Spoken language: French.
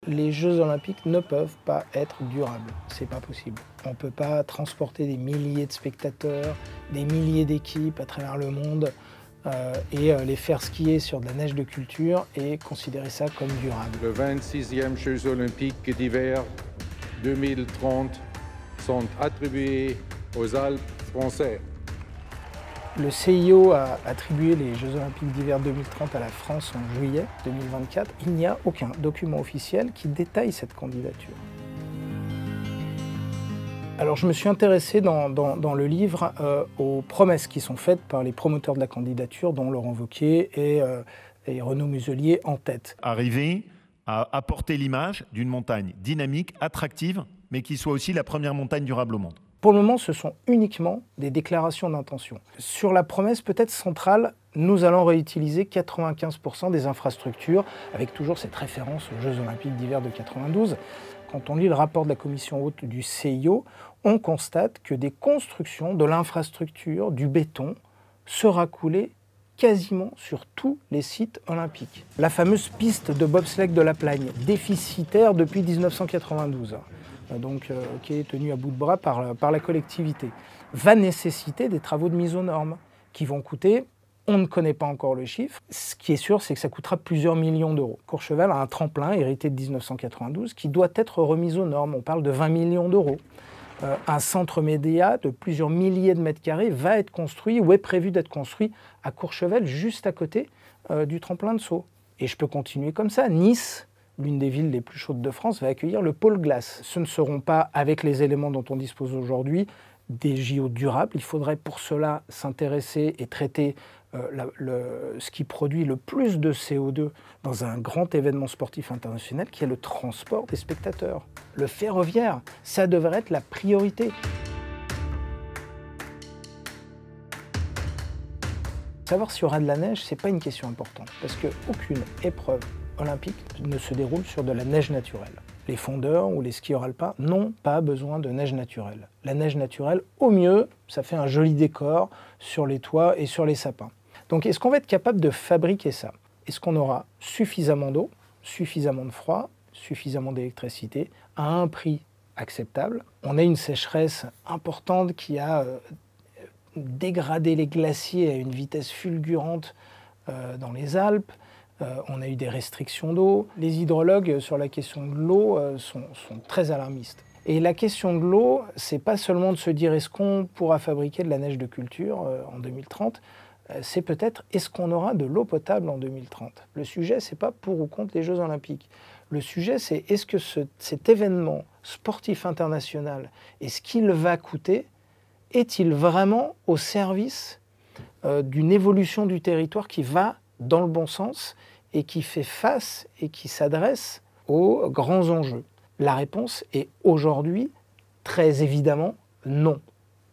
les Jeux Olympiques ne peuvent pas être durables. C'est pas possible. On ne peut pas transporter des milliers de spectateurs, des milliers d'équipes à travers le monde et les faire skier sur de la neige de culture et considérer ça comme durable. Le 26e Jeux Olympiques d'hiver 2030 sont attribués aux Alpes françaises. Le CIO a attribué les Jeux Olympiques d'hiver 2030 à la France en juillet 2024. Il n'y a aucun document officiel qui détaille cette candidature. Alors je me suis intéressé dans le livre aux promesses qui sont faites par les promoteurs de la candidature, dont Laurent Wauquiez et Renaud Muselier en tête. Arriver à apporter l'image d'une montagne dynamique, attractive, mais qui soit aussi la première montagne durable au monde. Pour le moment, ce sont uniquement des déclarations d'intention. Sur la promesse peut-être centrale, nous allons réutiliser 95% des infrastructures, avec toujours cette référence aux Jeux Olympiques d'hiver de 92. Quand on lit le rapport de la commission haute du CIO, on constate que des constructions, de l'infrastructure, du béton, sera coulé quasiment sur tous les sites olympiques. La fameuse piste de bobsleigh de la Plagne, déficitaire depuis 1992. Qui est tenue à bout de bras par la collectivité, va nécessiter des travaux de mise aux normes qui vont coûter, on ne connaît pas encore le chiffre, ce qui est sûr c'est que ça coûtera plusieurs millions d'euros. Courchevel a un tremplin hérité de 1992 qui doit être remis aux normes, on parle de 20 millions d'euros. Un centre média de plusieurs milliers de mètres carrés va être construit ou est prévu d'être construit à Courchevel, juste à côté du tremplin de saut. Et je peux continuer comme ça. Nice, l'une des villes les plus chaudes de France, va accueillir le pôle glace. Ce ne seront pas, avec les éléments dont on dispose aujourd'hui, des JO durables. Il faudrait pour cela s'intéresser et traiter ce qui produit le plus de CO2 dans un grand événement sportif international, qui est le transport des spectateurs. Le ferroviaire, ça devrait être la priorité. Savoir s'il y aura de la neige, ce n'est pas une question importante, parce qu'aucune épreuve olympique ne se déroule sur de la neige naturelle. Les fondeurs ou les skieurs alpins n'ont pas besoin de neige naturelle. La neige naturelle, au mieux, ça fait un joli décor sur les toits et sur les sapins. Donc est-ce qu'on va être capable de fabriquer ça? Est-ce qu'on aura suffisamment d'eau, suffisamment de froid, suffisamment d'électricité à un prix acceptable? On a une sécheresse importante qui a dégradé les glaciers à une vitesse fulgurante dans les Alpes. On a eu des restrictions d'eau. Les hydrologues sur la question de l'eau sont très alarmistes. Et la question de l'eau, c'est pas seulement de se dire est-ce qu'on pourra fabriquer de la neige de culture en 2030, c'est peut-être est-ce qu'on aura de l'eau potable en 2030. Le sujet, c'est pas pour ou contre les Jeux Olympiques. Le sujet, c'est est-ce que cet événement sportif international et ce qu'il va coûter, est-il vraiment au service d'une évolution du territoire qui va dans le bon sens et qui fait face et qui s'adresse aux grands enjeux? La réponse est aujourd'hui, très évidemment, non.